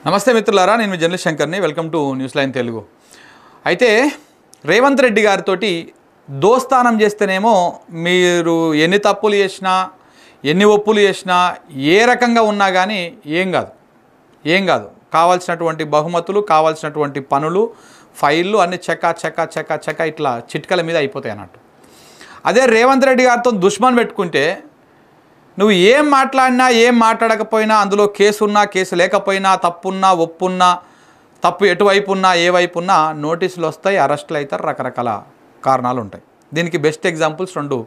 నమస్తే మిత్రులారా, నేను మీ జర్నలిస్ట్ శంకర్ని. Welcome to news line Telugu. అయితే రేవంత్ రెడ్డి గారితోటి దోస్తానం చేస్తేనేమో మీరు ఎన్ని తప్పులు చేసినా ఎన్ని ఒప్పులు చేసినా ఏ రకంగా ఉన్నా కానీ ఏం కాదు కావాల్సినటువంటి బహుమతులు, కావాల్సినటువంటి పనులు, ఫైళ్ళు అన్నీ చెక్క ఇట్లా చిట్కల మీద అయిపోతాయి అన్నట్టు. అదే రేవంత్ రెడ్డి గారితో దుష్మన్ పెట్టుకుంటే నువ్వు ఏం మాట్లాడినా ఏం మాట్లాడకపోయినా, అందులో కేసు ఉన్నా కేసు లేకపోయినా, తప్పున్నా ఒప్పున్నా, తప్పు ఎటువైపు ఉన్నా ఏ వైపు ఉన్నా నోటీసులు వస్తాయి, అరెస్టులు అవుతారు, రకరకాల కారణాలు ఉంటాయి. దీనికి బెస్ట్ ఎగ్జాంపుల్స్ రెండు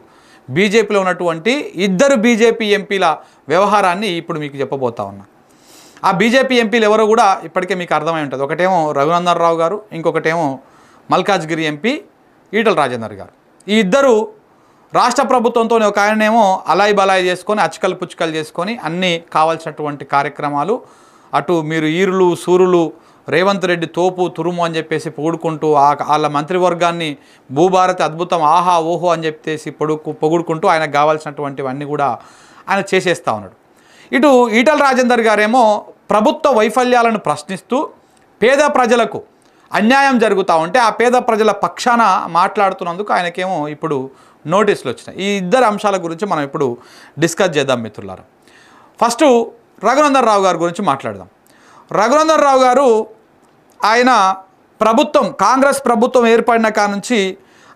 బీజేపీలో ఉన్నటువంటి ఇద్దరు బీజేపీ ఎంపీల వ్యవహారాన్ని ఇప్పుడు మీకు చెప్పబోతా ఉన్నా. ఆ బీజేపీ ఎంపీలు ఎవరో కూడా ఇప్పటికే మీకు అర్థమై ఉంటుంది. ఒకటేమో రఘునందన్ రావు గారు, ఇంకొకటేమో మల్కాజ్గిరి ఎంపీ ఈటల రాజేందర్ గారు. ఈ ఇద్దరు రాష్ట్ర ప్రభుత్వంతో ఒక ఆయనేమో అలాయి బలాయి చేసుకొని అచ్చకలు పుచ్చకలు చేసుకొని అన్నీ కావాల్సినటువంటి కార్యక్రమాలు, అటు మీరు ఈరులు సూరులు రేవంత్ రెడ్డి తోపు తురుము అని చెప్పేసి పొగుడుకుంటూ వాళ్ళ మంత్రివర్గాన్ని భూభారతి అద్భుతం ఆహా ఓహో అని చెప్పేసి పొగుడుకుంటూ ఆయనకు కావాల్సినటువంటివన్నీ కూడా ఆయన చేసేస్తూ ఉన్నాడు. ఇటు ఈటల రాజేందర్ గారేమో ప్రభుత్వ వైఫల్యాలను ప్రశ్నిస్తూ పేద ప్రజలకు అన్యాయం జరుగుతూ ఉంటే ఆ పేద ప్రజల పక్షాన మాట్లాడుతున్నందుకు ఆయనకేమో ఇప్పుడు నోటీసులు వచ్చినాయి. ఈ ఇద్దరు అంశాల గురించి మనం ఇప్పుడు డిస్కస్ చేద్దాం మిత్రులారా. ఫస్ట్ రఘునందన్ రావు గారి గురించి మాట్లాడదాం. రఘునందన్ రావు గారు ఆయన ప్రభుత్వం, కాంగ్రెస్ ప్రభుత్వం ఏర్పడిన కానుంచి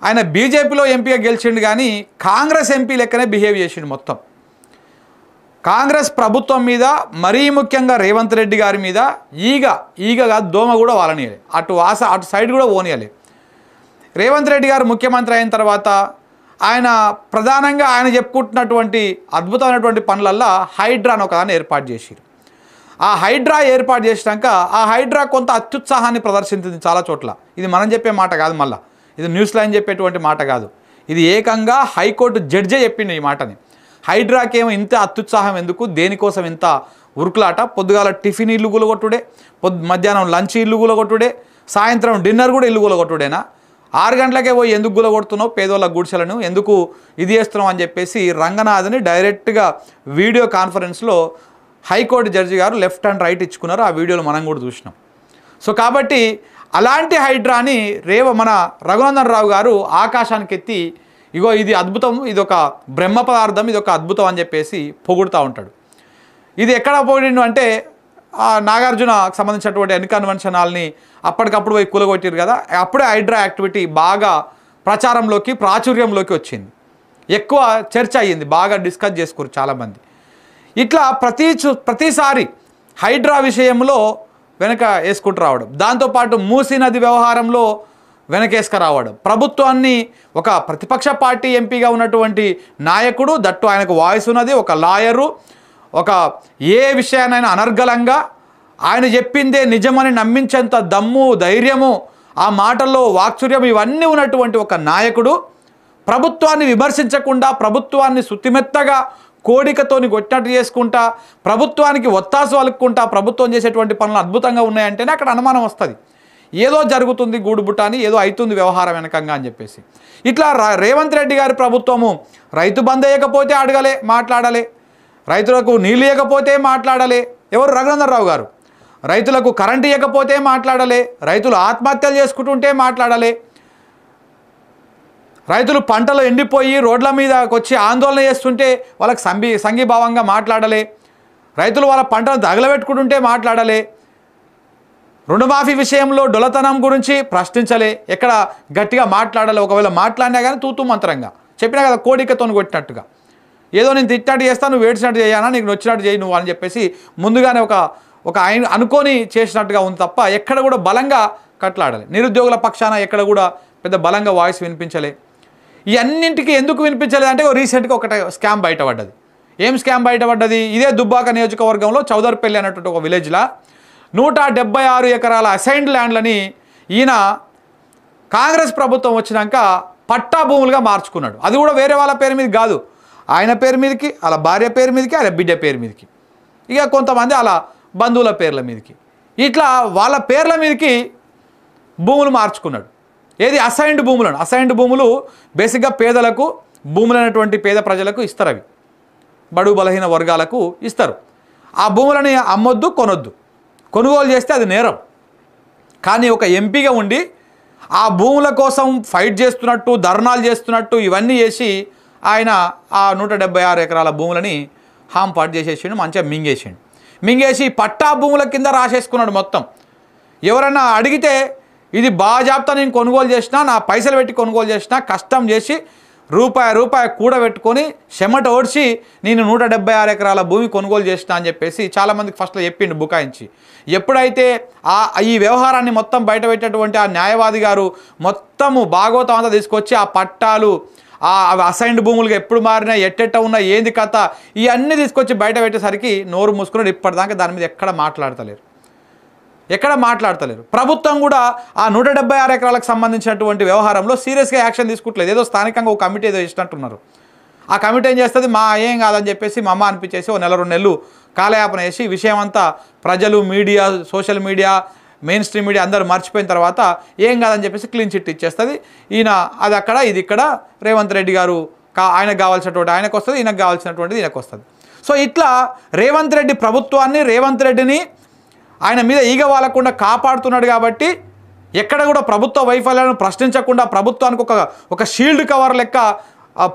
ఆయన బీజేపీలో ఎంపీగా గెలిచిండు, కానీ కాంగ్రెస్ ఎంపీ లెక్కనే బిహేవ్ చేసిండు. మొత్తం కాంగ్రెస్ ప్రభుత్వం మీద, మరీ ముఖ్యంగా రేవంత్ రెడ్డి గారి మీద ఈగగా దోమ కూడా వాలనీయాలి, అటు సైడ్ కూడా ఓనియాలి. రేవంత్ రెడ్డి గారు ముఖ్యమంత్రి అయిన తర్వాత ఆయన ప్రధానంగా ఆయన చెప్పుకుంటున్నటువంటి అద్భుతమైనటువంటి పనులల్లో హైడ్రాను ఒకదాన్ని ఏర్పాటు చేశారు. ఆ హైడ్రా ఏర్పాటు చేసినాక ఆ హైడ్రా కొంత అత్యుత్సాహాన్ని ప్రదర్శించింది చాలా చోట్ల. ఇది మనం చెప్పే మాట కాదు, మళ్ళీ ఇది న్యూస్ లైన్ చెప్పేటువంటి మాట కాదు, ఇది ఏకంగా హైకోర్టు జడ్జే చెప్పింది ఈ మాటని. హైడ్రాకేమో ఇంత అత్యుత్సాహం ఎందుకు, దేనికోసం ఇంత ఉరుకులాట, పొద్దుగాల టిఫిన్ ఇల్లు కూలగొట్టుడే, మధ్యాహ్నం లంచ్ ఇల్లు కూలగొట్టుడే, సాయంత్రం డిన్నర్ కూడా ఇల్లు కూలగొట్టుడేనా, 6 గంటలకే పోయి ఎందుకు గులగొడుతున్నావు పేదోళ్ళ గుడిసెలను, ఎందుకు ఇది చేస్తున్నావు అని చెప్పేసి రంగనాథ్ని డైరెక్ట్గా వీడియో కాన్ఫరెన్స్లో హైకోర్టు జడ్జి గారు లెఫ్ట్ అండ్ రైట్ ఇచ్చుకున్నారు. ఆ వీడియోలు మనం కూడా చూసినాం. సో కాబట్టి అలాంటి హైడ్రాని మన రఘునందన్ రావు గారు ఆకాశానికి ఎత్తి ఇగో ఇది అద్భుతం, ఇది ఒక బ్రహ్మ పదార్థం, ఇది ఒక అద్భుతం అని చెప్పేసి పొగుడుతూ ఉంటాడు. ఇది ఎక్కడ పొగిడిండు అంటే నాగార్జునకు సంబంధించినటువంటి అన్కన్వెన్షన్ హాల్ని అప్పటికప్పుడు పోయి కూలగొట్టారు కదా, అప్పుడే హైడ్రా యాక్టివిటీ బాగా ప్రచారంలోకి ప్రాచుర్యంలోకి వచ్చింది, ఎక్కువ చర్చ అయ్యింది, బాగా డిస్కస్ చేసుకోరు చాలామంది. ఇట్లా ప్రతిసారి హైడ్రా విషయంలో వెనక వేసుకుంటూ రావడం, దాంతోపాటు మూసీ నది వ్యవహారంలో వెనకేసుకురావడం, ప్రభుత్వాన్ని ఒక ప్రతిపక్ష పార్టీ ఎంపీగా ఉన్నటువంటి నాయకుడు, దట్టు ఆయనకు వాయిస్ ఉన్నది, ఒక లాయరు, ఒక ఏ విషయాన్నైనా అనర్గళంగా ఆయన చెప్పిందే నిజమని నమ్మించేంత దమ్ము ధైర్యము, ఆ మాటల్లో వాక్చుర్యం ఇవన్నీ ఉన్నటువంటి ఒక నాయకుడు ప్రభుత్వాన్ని విమర్శించకుండా, ప్రభుత్వాన్ని సుత్తిమెత్తగా కోడికతోని కొట్టినట్టు చేసుకుంటా, ప్రభుత్వానికి ఒత్తాసు వలుక్కుంటా ప్రభుత్వం చేసేటువంటి పనులు అద్భుతంగా ఉన్నాయంటేనే అక్కడ అనుమానం వస్తుంది, ఏదో జరుగుతుంది గూడుబుట్టాని, ఏదో అవుతుంది వ్యవహారం వెనకంగా అని చెప్పేసి. ఇట్లా రేవంత్ రెడ్డి గారి ప్రభుత్వము రైతు బంద్ వేయకపోతే మాట్లాడాలి, రైతులకు నీళ్ళు ఇవ్వకపోతే మాట్లాడాలి, ఎవరు రఘునందన్ రావు గారు, రైతులకు కరెంటు ఇవ్వకపోతే మాట్లాడాలి, రైతులు ఆత్మహత్యలు చేసుకుంటుంటే మాట్లాడాలి, రైతులు పంటలు ఎండిపోయి రోడ్ల మీదకి వచ్చి ఆందోళన చేస్తుంటే వాళ్ళకి సంఘీభావంగా మాట్లాడాలి, రైతులు వాళ్ళ పంటను తగలబెట్టుకుంటుంటే మాట్లాడాలి, రుణమాఫీ విషయంలో డొలతనం గురించి ప్రశ్నించలే, ఎక్కడ గట్టిగా మాట్లాడాలి, ఒకవేళ మాట్లాడినా కానీ తూతూ మంత్రంగా చెప్పినా కదా కోడికతో కొట్టినట్టుగా, ఏదో నేను తిట్టినట్టు చేస్తాను నువ్వు ఏడ్చినట్టు చేయానా, నీకు నచ్చినట్టు చేయి నువ్వు అని చెప్పేసి ముందుగానే ఒక ఆయన అనుకొని చేసినట్టుగా ఉంది తప్ప ఎక్కడ కూడా బలంగా కట్లాడాలి. నిరుద్యోగుల పక్షాన ఎక్కడ కూడా పెద్ద బలంగా వాయిస్ వినిపించలే. ఈ అన్నింటికి ఎందుకు వినిపించలేదంటే రీసెంట్గా ఒకటి స్కామ్ బయటపడ్డది. ఏం స్కామ్ బయటపడ్డది, ఇదే దుబ్బాక నియోజకవర్గంలో చౌదర్పల్లి అనేటువంటి ఒక విలేజ్లో 176 ఎకరాల అసైన్డ్ ల్యాండ్లని ఈయన కాంగ్రెస్ ప్రభుత్వం వచ్చినాక పట్టా భూములుగా మార్చుకున్నాడు. అది కూడా వేరే వాళ్ళ పేరు మీద కాదు, ఆయన పేరు మీదకి, అలా భార్య పేరు మీదకి, ఆయన బిడ్డ పేరు మీదకి, ఇక కొంతమంది అలా బంధువుల పేర్ల మీదకి, ఇట్లా వాళ్ళ పేర్ల మీదకి భూములు మార్చుకున్నాడు. ఏది అసైన్డ్ భూములను, అసైన్డ్ భూములు బేసిక్గా పేదలకు, భూములు అనేటువంటి పేద ప్రజలకు ఇస్తారు, అవి బడుగు బలహీన వర్గాలకు ఇస్తారు. ఆ భూములని అమ్మొద్దు కొనొద్దు, కొనుగోలు చేస్తే అది నేరం. కానీ ఒక ఎంపీగా ఉండి ఆ భూముల కోసం ఫైట్ చేస్తున్నట్టు, ధర్నాలు చేస్తున్నట్టు ఇవన్నీ చేసి ఆయన ఆ 176 ఎకరాల భూములని హాంపాటు చేసేసిండు, మంచిగా మింగేసి పట్టా భూముల కింద రాసేసుకున్నాడు మొత్తం. ఎవరన్నా అడిగితే ఇది బాజాబ్తా నేను కొనుగోలు చేసినా, నా పైసలు పెట్టి కొనుగోలు చేసినా, కష్టం చేసి రూపాయి కూడబెట్టుకొని చెమట ఓడ్చి నేను 176 ఎకరాల భూమి కొనుగోలు చేసినా అని చెప్పేసి చాలామందికి ఫస్ట్లో చెప్పిండు బుకాయించి. ఎప్పుడైతే ఈ వ్యవహారాన్ని మొత్తం బయటపెట్టేటువంటి ఆ న్యాయవాది గారు మొత్తము భాగవతం అంతా తీసుకొచ్చి ఆ పట్టాలు, అవి అసైన్డ్ భూములుగా ఎప్పుడు మారినా, ఎట్టెట్ట ఉన్నా, ఏంది కథ, ఇవన్నీ తీసుకొచ్చి బయట పెట్టేసరికి నోరు మూసుకున్నాడు. ఇప్పటిదాకా దాని మీద ఎక్కడ మాట్లాడతలేరు. ప్రభుత్వం కూడా ఆ 176 ఎకరాలకు సంబంధించినటువంటి వ్యవహారంలో సీరియస్గా యాక్షన్ తీసుకుంటలేదు. ఏదో స్థానికంగా ఒక కమిటీ ఏదో ఇచ్చినట్టున్నారు. ఆ కమిటీ ఏం చేస్తుంది, ఏం కాదని చెప్పేసి మా అమ్మ అనిపించేసి 1 నెల 2 నెలలు కాలయాపన చేసి విషయం అంతా ప్రజలు, media, social media, main stream media అందరూ మర్చిపోయిన తర్వాత ఏం కాదని చెప్పేసి క్లీన్ చిట్ ఇచ్చేస్తుంది. ఈయన అది అక్కడ, ఇది ఇక్కడ, రేవంత్ రెడ్డి గారు ఆయనకు కావాల్సినటువంటి ఆయనకు వస్తుంది, ఈయనకు కావాల్సినటువంటిది ఈయనకు వస్తుంది. సో ఇట్లా రేవంత్ రెడ్డి ప్రభుత్వాన్ని, రేవంత్ రెడ్డిని ఆయన మీద ఈగ వాలకుండా కాపాడుతున్నాడు. కాబట్టి ఎక్కడ కూడా ప్రభుత్వ వైఫల్యాలను ప్రశ్నించకుండా ప్రభుత్వానికి ఒక షీల్డ్ కవర్ లెక్క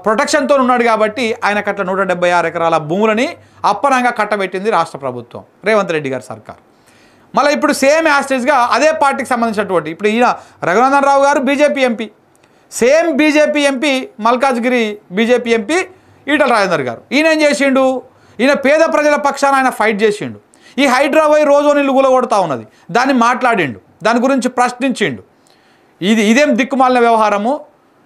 ప్రొటెక్షన్తో ఉన్నాడు. కాబట్టి ఆయనకు అట్లా 176 ఎకరాల భూములని అప్పనంగా కట్టబెట్టింది రాష్ట్ర ప్రభుత్వం, రేవంత్ రెడ్డి గారి సర్కార్. మళ్ళీ ఇప్పుడు సేమ్ యాస్టేజ్గా అదే పార్టీకి సంబంధించినటువంటి ఇప్పుడు ఈయన రఘునందన్ రావు గారు BJP MP, same BJP MP Malkajgiri BJP MP Etela Rajender గారు. ఈయన ఏం చేసిండు, ఈయన పేద ప్రజల పక్షాన ఆయన ఫైట్ చేసిండు. ఈ హైడ్రా పోయి రోజు నీళ్ళు కూలగొడతా ఉన్నది, దాన్ని మాట్లాడిండు, దాని గురించి ప్రశ్నించిండు. ఇదేం దిక్కుమాలిన వ్యవహారము,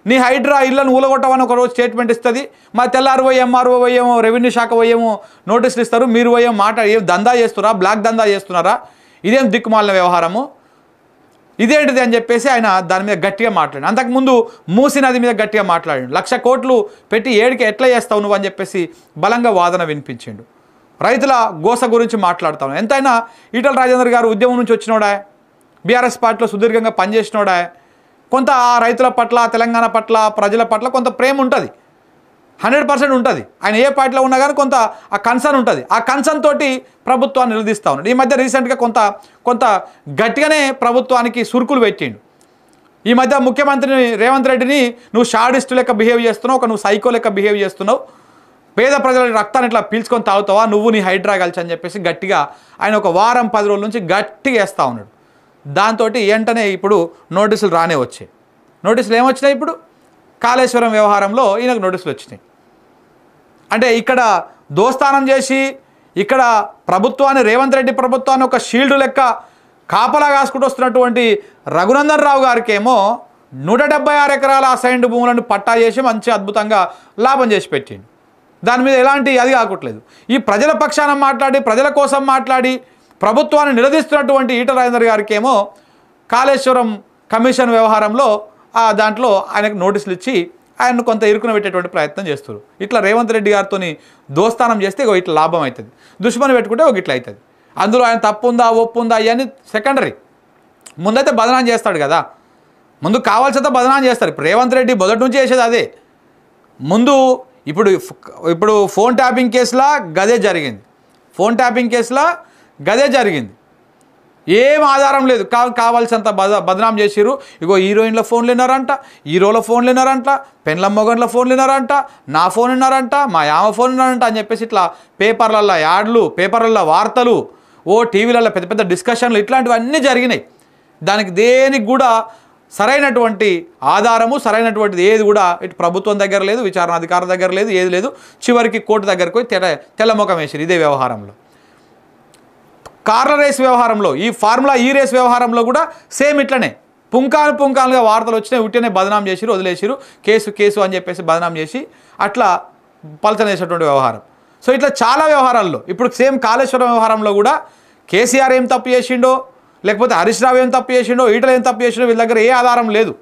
నీ హైడ్రా ఇళ్లను ఊలగొట్టమని ఒకరోజు స్టేట్మెంట్ ఇస్తుంది, మా తెల్లారు పోయి ఎంఆర్ఓ పోయేమో, రెవెన్యూ శాఖ పోయేమో నోటీసులు ఇస్తారు, మీరు పోయేమో ఏం దందా చేస్తున్నారా, బ్లాక్ దందా చేస్తున్నారా, ఇదేం దిక్కుమాలిన వ్యవహారము, ఇదేంటిది అని చెప్పేసి ఆయన దాని మీద గట్టిగా మాట్లాడి. అంతకుముందు మూసీ నది మీద గట్టిగా మాట్లాడిండు. 1,00,000 కోట్లు పెట్టి ఏడికి ఎట్లా చేస్తావు నువ్వు అని చెప్పేసి బలంగా వాదన వినిపించిండు. రైతుల గోస గురించి మాట్లాడుతాను. ఎంతైనా ఈటల రాజేందర్ గారు ఉద్యమం నుంచి వచ్చినోడా, బీఆర్ఎస్ పార్టీలో సుదీర్ఘంగా పనిచేసినోడా, కొంత ఆ రైతుల పట్ల, తెలంగాణ పట్ల, ప్రజల పట్ల కొంత ప్రేమ ఉంటుంది, 100% ఉంటుంది. ఆయన ఏ పార్టీలో ఉన్నా కానీ కొంత ఆ కన్సర్న్ ఉంటుంది. ఆ కన్సర్న్ తోటి ప్రభుత్వాన్ని నిలదీస్తూ ఉన్నాడు. ఈ మధ్య రీసెంట్గా కొంత గట్టిగానే ప్రభుత్వానికి సురుకులు పెట్టిండు. ఈ మధ్య ముఖ్యమంత్రిని రేవంత్ రెడ్డిని నువ్వు షాడిస్ట్ లెక్క బిహేవ్ చేస్తున్నావు, నువ్వు సైకో లెక్క బిహేవ్ చేస్తున్నావు, పేద ప్రజల రక్తాన్ని ఇట్లా పీల్చుకొని తాగుతావా, నువ్వు నీ హైడ్రా కలిసి అని చెప్పేసి గట్టిగా ఆయన ఒక వారం 10 రోజుల నుంచి గట్టిగా వేస్తూ ఉన్నాడు. దాంతో వెంటనే ఇప్పుడు నోటీసులు రానే వచ్చాయి. నోటీసులు ఏమొచ్చినాయి, ఇప్పుడు కాళేశ్వరం వ్యవహారంలో ఈయనకు నోటీసులు వచ్చినాయి. అంటే ఇక్కడ దోస్తానం చేసి ఇక్కడ ప్రభుత్వాన్ని, రేవంత్ రెడ్డి ప్రభుత్వాన్ని ఒక షీల్డ్ లెక్క కాపలా కాసుకుంటూ వస్తున్నటువంటి రఘునందన్ రావు గారికేమో 176 ఎకరాల అసైన్డ్ భూములను పట్టా చేసి మంచి అద్భుతంగా లాభం చేసి పెట్టిండు. దాని మీద ఎలాంటి అది కాకట్లేదు. ఈ ప్రజల పక్షాన మాట్లాడి, ప్రజల కోసం మాట్లాడి ప్రభుత్వాన్ని నిలదీస్తున్నటువంటి ఈటల రాజేందర్ గారికేమో కాళేశ్వరం కమిషన్ వ్యవహారంలో దాంట్లో ఆయనకు నోటీసులు ఇచ్చి ఆయన్ను కొంత ఇరుకున పెట్టేటువంటి ప్రయత్నం చేస్తారు. ఇట్లా రేవంత్ రెడ్డి గారితో దోస్తానం చేస్తే ఇట్లా లాభం అవుతుంది, దుష్మని పెట్టుకుంటే ఇట్లా అవుతుంది. అందులో ఆయన తప్పు ఉందా, ఒప్పు ఉందా, ఇవన్నీ సెకండరీ. ముందైతే బదనాం చేస్తాడు కదా, ముందు కావాల్సినంత బదనాం చేస్తారు. ఇప్పుడు రేవంత్ రెడ్డి మొదటి నుంచి చేసేది అదే. ముందు ఇప్పుడు ఫోన్ ట్యాపింగ్ కేసులా గదే జరిగింది, ఏం ఆధారం లేదు, కావాల్సినంత బదనాం చేసిరు. ఇగో హీరోయిన్ల ఫోన్లు విన్నారంట, హీరోల ఫోన్లు విన్నారంట, పెన్ల మొగన్ల ఫోన్లు విన్నారంట, నా ఫోన్ విన్నారంట, మా యామ ఫోన్ విన్నారంట అని చెప్పేసి ఇట్లా పేపర్లల్లో యాడ్లు, పేపర్లలో వార్తలు, టీవీలలో పెద్ద పెద్ద డిస్కషన్లు, ఇట్లాంటివన్నీ జరిగినాయి. దానికి దేనికి కూడా సరైనటువంటి ఆధారము, సరైనటువంటిది ఏది కూడా ఇటు ప్రభుత్వం దగ్గర లేదు, విచారణాధికారి దగ్గర లేదు, ఏది లేదు. చివరికి కోర్టు దగ్గరకు పోయి తెల్లముఖం వేసారు. ఇదే వ్యవహారంలో, కార్ల రేస్ వ్యవహారంలో, ఈ ఫార్ములా ఈ రేస్ వ్యవహారంలో కూడా సేమ్ ఇట్లనే పుంకాలుగా వార్తలు వచ్చినాయి. ఉట్టినే బదనాం చేసిరు, వదిలేసిరు, కేసు అని చెప్పేసి బదనాం చేసి అట్లా పలచన చేసేటువంటి వ్యవహారం. సో ఇట్లా చాలా వ్యవహారాల్లో ఇప్పుడు సేమ్ కాళేశ్వరం వ్యవహారంలో కూడా కేసీఆర్ ఏం తప్పు చేసిండో, లేకపోతే హరీష్ రావు ఏం తప్పు చేసిండో, ఈటల ఏం తప్పు చేసిండో వీళ్ళ దగ్గర ఏ ఆధారం లేదు.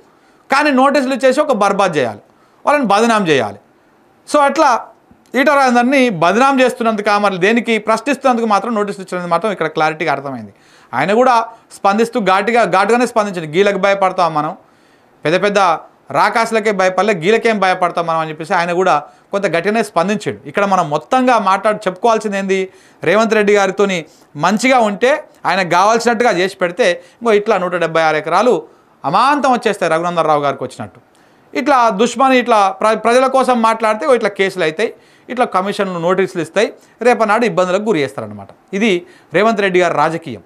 కానీ నోటీసులు ఇచ్చేసి ఒక బర్బాద్ చేయాలి, వాళ్ళని బదనాం చేయాలి. సో అట్లా ఈటల రాజేందర్ని బదనాం చేస్తున్నందుకు, మరి దేనికి ప్రశ్నిస్తున్నందుకు మాత్రం నోటీసులు ఇచ్చినందుకు మాత్రం ఇక్కడ క్లారిటీగా అర్థమైంది. ఆయన కూడా స్పందిస్తూ ఘాటుగానే స్పందించండి. గీలకు భయపడతాం మనం, పెద్ద రాకాసులకే భయపడలే, గీలకేం భయపడతాం మనం అని చెప్పేసి ఆయన కూడా కొంత గట్టిగానే స్పందించాడు. ఇక్కడ మనం మొత్తంగా చెప్పుకోవాల్సింది ఏంది, రేవంత్ రెడ్డి గారితో మంచిగా ఉంటే ఆయనకు కావాల్సినట్టుగా చేసి పెడితే ఇంకో ఇట్లా 176 ఎకరాలు అమాంతం వచ్చేస్తాయి రఘునందన్ రావు గారికి వచ్చినట్టు. ఇట్లా దుష్మని ఇట్లా ప్రజల కోసం మాట్లాడితే ఇట్లా కేసులు అవుతాయి, ఇట్లా కమిషన్లు నోటీసులు ఇస్తాయి, రేపనాడు ఇబ్బందులకు గురి చేస్తారనమాట. ఇది రేవంత్ రెడ్డి గారి రాజకీయం.